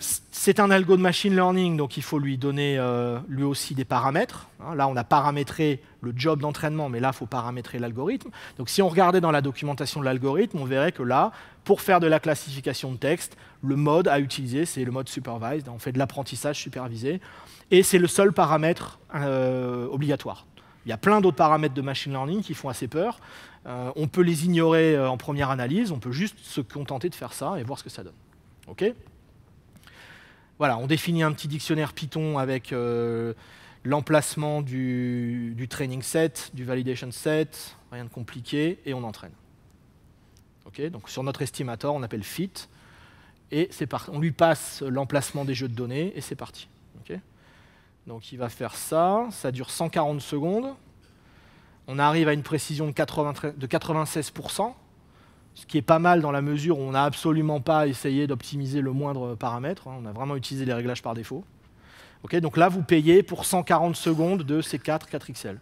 Speaker 1: C'est un algo de machine learning, donc il faut lui donner lui aussi des paramètres. Là, on a paramétré le job d'entraînement, mais là, il faut paramétrer l'algorithme. Donc si on regardait dans la documentation de l'algorithme, on verrait que là, pour faire de la classification de texte, le mode à utiliser, c'est le mode supervised. On fait de l'apprentissage supervisé. Et c'est le seul paramètre obligatoire. Il y a plein d'autres paramètres de machine learning qui font assez peur. On peut les ignorer en première analyse. On peut juste se contenter de faire ça et voir ce que ça donne. Voilà, on définit un petit dictionnaire Python avec l'emplacement du training set, du validation set, rien de compliqué, et on entraîne. Donc sur notre estimator, on appelle fit, et on lui passe l'emplacement des jeux de données, et c'est parti. Donc il va faire ça, ça dure 140 secondes. On arrive à une précision de 96%, ce qui est pas mal dans la mesure où on n'a absolument pas essayé d'optimiser le moindre paramètre. On a vraiment utilisé les réglages par défaut. Donc là, vous payez pour 140 secondes de C4 4XL.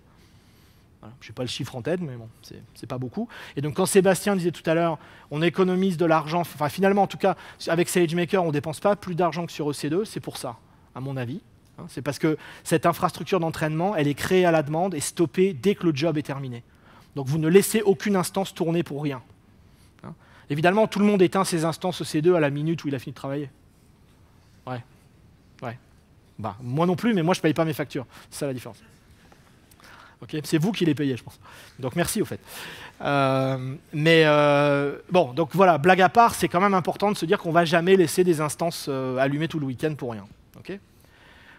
Speaker 1: Voilà. Je n'ai pas le chiffre en tête, mais bon, c'est pas beaucoup. Et donc quand Sébastien disait tout à l'heure, on économise de l'argent, enfin finalement en tout cas, avec SageMaker, on ne dépense pas plus d'argent que sur EC2, c'est pour ça, à mon avis. C'est parce que cette infrastructure d'entraînement, elle est créée à la demande et stoppée dès que le job est terminé. Donc vous ne laissez aucune instance tourner pour rien. Évidemment, tout le monde éteint ses instances EC2 à la minute où il a fini de travailler. Ouais. Moi non plus, mais moi je ne paye pas mes factures. C'est ça la différence. C'est vous qui les payez, je pense. Donc merci au fait. Donc voilà, blague à part, c'est quand même important de se dire qu'on ne va jamais laisser des instances allumées tout le week-end pour rien.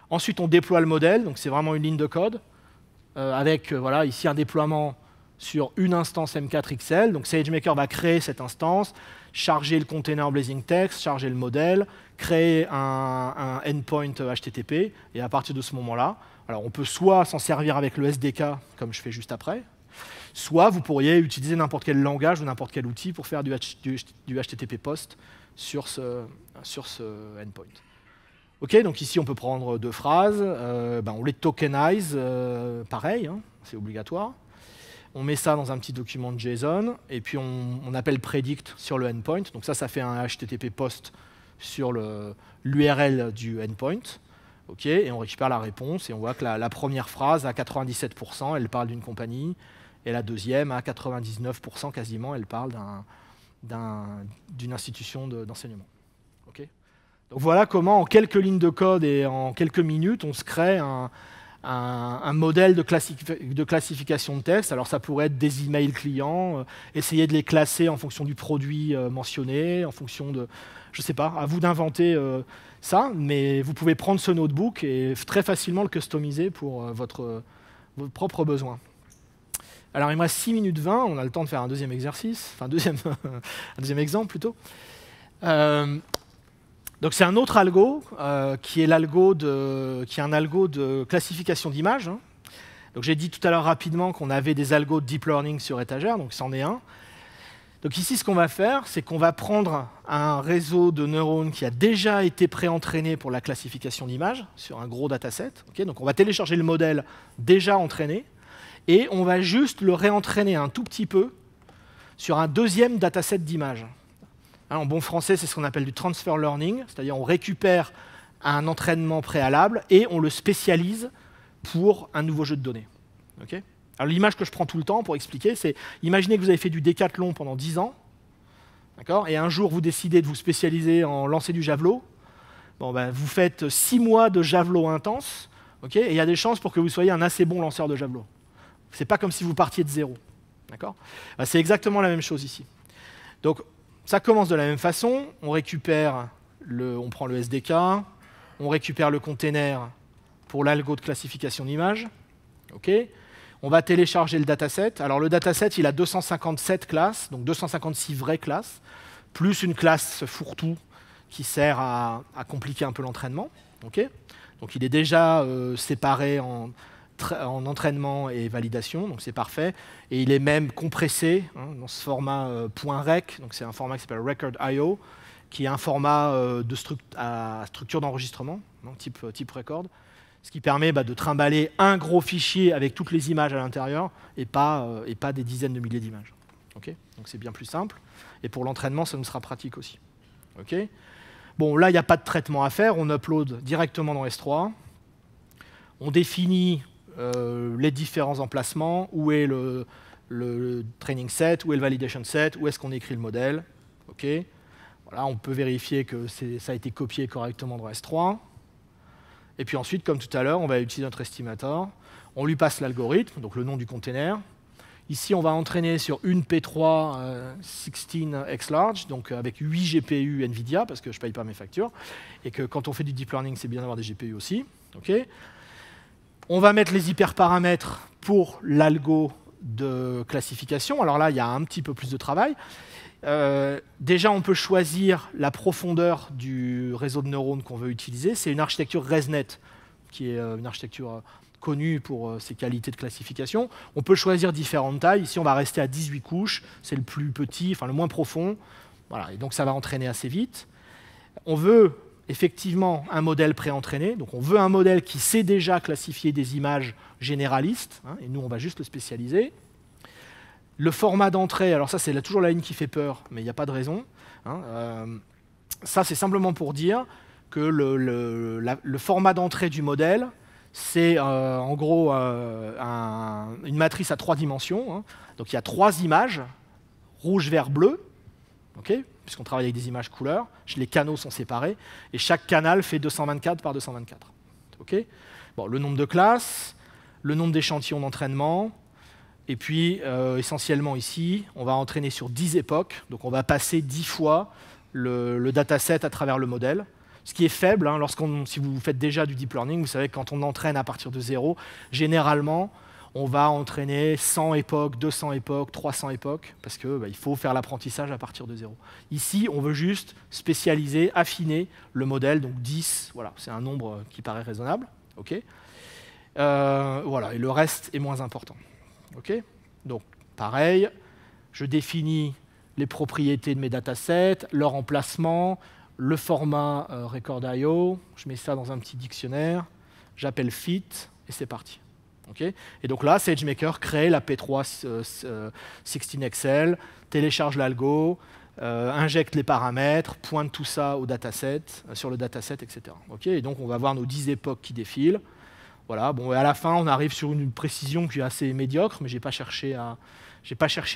Speaker 1: Ensuite, on déploie le modèle, donc c'est vraiment une ligne de code, avec ici un déploiement sur une instance M4XL. Donc SageMaker va créer cette instance, charger le container Blazing Text, charger le modèle, créer un endpoint HTTP, et à partir de ce moment-là, on peut soit s'en servir avec le SDK, comme je fais juste après, soit vous pourriez utiliser n'importe quel langage ou n'importe quel outil pour faire du HTTP post sur ce endpoint. Donc ici, on peut prendre deux phrases, on les tokenise, pareil, c'est obligatoire. On met ça dans un petit document de JSON, et puis on appelle predict sur le endpoint. Donc ça fait un HTTP post sur l'URL du endpoint. Et on récupère la réponse, et on voit que la première phrase, à 97%, elle parle d'une compagnie, et la deuxième, à 99% quasiment, elle parle d'une institution d'enseignement. Donc voilà comment, en quelques lignes de code et en quelques minutes, on se crée un modèle de classification de texte. Alors ça pourrait être des emails clients, essayer de les classer en fonction du produit mentionné, en fonction de... Je ne sais pas, à vous d'inventer ça, mais vous pouvez prendre ce notebook et très facilement le customiser pour votre propre besoin. Alors il me reste 6 minutes 20, on a le temps de faire un deuxième exercice, enfin un deuxième exemple plutôt. Donc c'est un autre algo qui est un algo de classification d'images. Donc j'ai dit tout à l'heure rapidement qu'on avait des algos de deep learning sur étagère, donc c'en est un. Donc ici, ce qu'on va faire, c'est qu'on va prendre un réseau de neurones qui a déjà été pré-entraîné pour la classification d'images sur un gros dataset. Donc on va télécharger le modèle déjà entraîné et on va juste le réentraîner un tout petit peu sur un deuxième dataset d'images. En bon français, c'est ce qu'on appelle du transfer learning, c'est-à-dire on récupère un entraînement préalable et on le spécialise pour un nouveau jeu de données. Alors l'image que je prends tout le temps pour expliquer, c'est imaginez que vous avez fait du décathlon pendant 10 ans, et un jour vous décidez de vous spécialiser en lancer du javelot. Vous faites 6 mois de javelot intense, et il y a des chances pour que vous soyez un assez bon lanceur de javelot. Ce n'est pas comme si vous partiez de zéro. C'est exactement la même chose ici. Donc ça commence de la même façon, on prend le SDK, on récupère le container pour l'algo de classification d'images. On va télécharger le dataset. Alors le dataset, il a 257 classes, donc 256 vraies classes, plus une classe fourre-tout qui sert à compliquer un peu l'entraînement. Okay, donc il est déjà séparé en entraînement et validation, donc c'est parfait. Et il est même compressé dans ce format .rec, donc c'est un format qui s'appelle record.io, qui est un format à structure d'enregistrement, type record, ce qui permet de trimballer un gros fichier avec toutes les images à l'intérieur et pas des dizaines de milliers d'images. Okay, donc c'est bien plus simple. Et pour l'entraînement, ça nous sera pratique aussi. Okay, bon, là, il n'y a pas de traitement à faire. On upload directement dans S3. On définit les différents emplacements. Où est le training set, où est le validation set, où est-ce qu'on écrit le modèle. Okay, voilà, on peut vérifier que ça a été copié correctement dans S3. Et puis ensuite, comme tout à l'heure, on va utiliser notre estimator. On lui passe l'algorithme, donc le nom du container. Ici, on va entraîner sur une P3 16X large, donc avec 8 GPU NVIDIA, parce que je ne paye pas mes factures, et que quand on fait du deep learning, c'est bien d'avoir des GPU aussi. Okay. On va mettre les hyperparamètres pour l'algo de classification. Alors là, il y a un petit peu plus de travail. Déjà, on peut choisir la profondeur du réseau de neurones qu'on veut utiliser. C'est une architecture ResNet, qui est une architecture connu pour ses qualités de classification. On peut choisir différentes tailles. Ici, on va rester à 18 couches. C'est le plus petit, enfin le moins profond. Voilà, et donc ça va entraîner assez vite. On veut effectivement un modèle préentraîné. Donc on veut un modèle qui sait déjà classifier des images généralistes. Et nous, on va juste le spécialiser. Le format d'entrée, alors ça, c'est toujours la ligne qui fait peur, mais il n'y a pas de raison. Ça, c'est simplement pour dire que le format d'entrée du modèle, c'est en gros une matrice à 3 dimensions. Donc il y a 3 images, rouge, vert, bleu, okay, puisqu'on travaille avec des images couleurs. Les canaux sont séparés, et chaque canal fait 224 par 224. Okay, bon, le nombre de classes, le nombre d'échantillons d'entraînement, et puis essentiellement ici, on va entraîner sur 10 époques. Donc on va passer 10 fois le dataset à travers le modèle. Ce qui est faible, si vous faites déjà du deep learning, vous savez que quand on entraîne à partir de 0, généralement, on va entraîner 100 époques, 200 époques, 300 époques, parce qu'il faut faire l'apprentissage à partir de 0. Ici, on veut juste spécialiser, affiner le modèle, donc 10, voilà, c'est un nombre qui paraît raisonnable. Okay, voilà, et le reste est moins important. Okay, donc, pareil, je définis les propriétés de mes datasets, leur emplacement, le format record.io, je mets ça dans un petit dictionnaire, j'appelle fit, et c'est parti. Okay, et donc là, SageMaker crée la P3 16XL, télécharge l'algo, injecte les paramètres, pointe tout ça au dataset, sur le dataset, etc. Okay, et donc on va voir nos 10 époques qui défilent. Voilà, bon, et à la fin, on arrive sur une précision qui est assez médiocre, mais je n'ai pas cherché à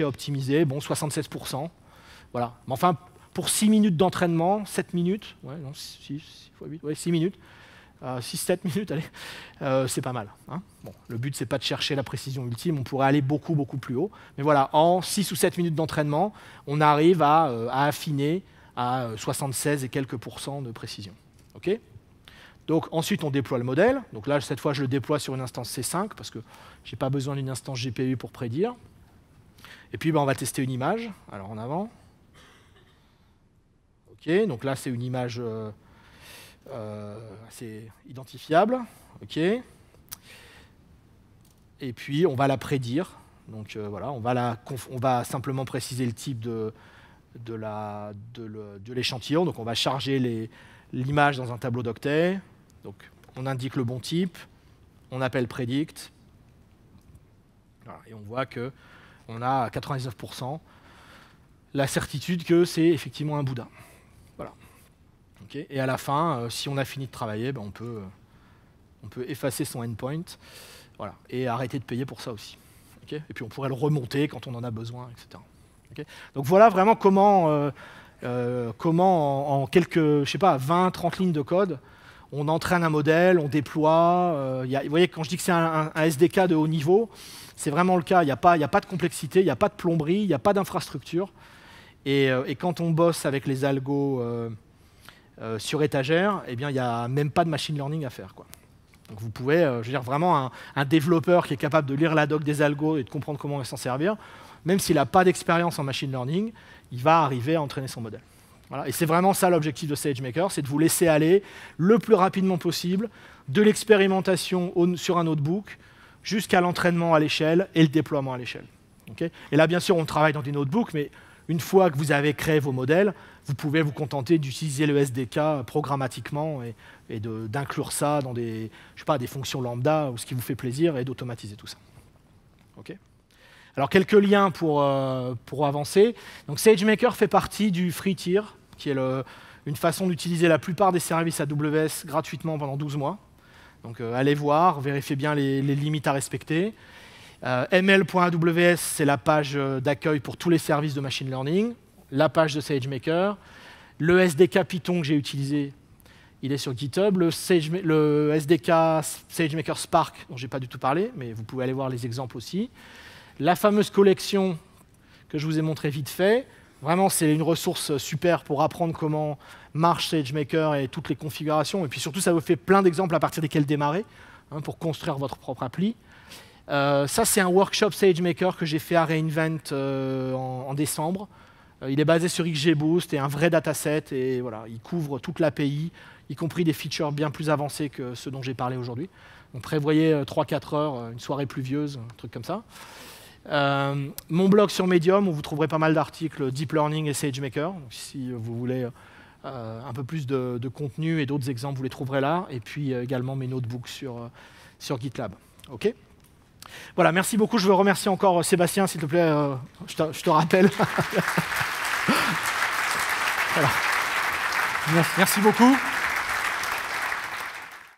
Speaker 1: optimiser. Bon, 76%. Voilà. Mais enfin, pour 6 minutes d'entraînement, 7 minutes, ouais, non, 6 fois 8, ouais, 6 minutes, 6-7 minutes, allez, c'est pas mal. Hein. Bon, le but, c'est pas de chercher la précision ultime, on pourrait aller beaucoup, beaucoup plus haut. Mais voilà, en 6 ou 7 minutes d'entraînement, on arrive à affiner à 76 et quelques % de précision. Okay, donc ensuite, on déploie le modèle. Donc là, cette fois, je le déploie sur une instance C5, parce que je n'ai pas besoin d'une instance GPU pour prédire. Et puis, on va tester une image. Alors, en avant. OK, donc là, c'est une image assez identifiable. OK. Et puis, on va la prédire. Donc, voilà, on va simplement préciser le type de l'échantillon. Donc, on va charger l'image dans un tableau d'octets. Donc, on indique le bon type. On appelle predict. Voilà, et on voit qu'on a à 99% la certitude que c'est effectivement un Bouddha. Voilà. Okay. Et à la fin, si on a fini de travailler, on peut effacer son endpoint, voilà, et arrêter de payer pour ça aussi. Okay. Et puis on pourrait le remonter quand on en a besoin, etc. Okay. Donc voilà vraiment comment en quelques, je sais pas, 20-30 lignes de code, on entraîne un modèle, on déploie. Vous voyez, quand je dis que c'est un SDK de haut niveau, c'est vraiment le cas. Il n'y a pas de complexité, il n'y a pas de plomberie, il n'y a pas d'infrastructure. Et quand on bosse avec les algos sur étagère, eh bien, il n'y a même pas de machine learning à faire, quoi. Donc vous pouvez, je veux dire, vraiment un développeur qui est capable de lire la doc des algos et de comprendre comment s'en servir, même s'il n'a pas d'expérience en machine learning, il va arriver à entraîner son modèle. Voilà. Et c'est vraiment ça l'objectif de SageMaker, c'est de vous laisser aller le plus rapidement possible de l'expérimentation sur un notebook jusqu'à l'entraînement à l'échelle et le déploiement à l'échelle. Okay. Et là, bien sûr, on travaille dans des notebooks, mais une fois que vous avez créé vos modèles, vous pouvez vous contenter d'utiliser le SDK programmatiquement et d'inclure ça dans des fonctions lambda ou ce qui vous fait plaisir et d'automatiser tout ça. Okay. Alors, quelques liens pour avancer. Donc, SageMaker fait partie du free tier, qui est une façon d'utiliser la plupart des services AWS gratuitement pendant 12 mois. Donc, allez voir, vérifiez bien les limites à respecter. ml.aws, c'est la page d'accueil pour tous les services de machine learning, la page de SageMaker. Le SDK Python que j'ai utilisé, il est sur GitHub. Le SDK SageMaker Spark, dont je n'ai pas du tout parlé, mais vous pouvez aller voir les exemples aussi. La fameuse collection que je vous ai montré vite fait, vraiment, c'est une ressource super pour apprendre comment marche SageMaker et toutes les configurations. Et puis surtout, ça vous fait plein d'exemples à partir desquels démarrer pour construire votre propre appli. Ça, c'est un workshop SageMaker que j'ai fait à reInvent en décembre. Il est basé sur XGBoost et un vrai dataset. Et voilà, il couvre toute l'API, y compris des features bien plus avancées que ceux dont j'ai parlé aujourd'hui. Donc prévoyez 3-4 heures, une soirée pluvieuse, un truc comme ça. Mon blog sur Medium, où vous trouverez pas mal d'articles Deep Learning et SageMaker. Donc, si vous voulez un peu plus de contenu et d'autres exemples, vous les trouverez là. Et puis également mes notebooks sur GitLab. OK ? Voilà, merci beaucoup. Je veux remercier encore Sébastien, s'il te plaît. Je te rappelle. Voilà. Merci beaucoup.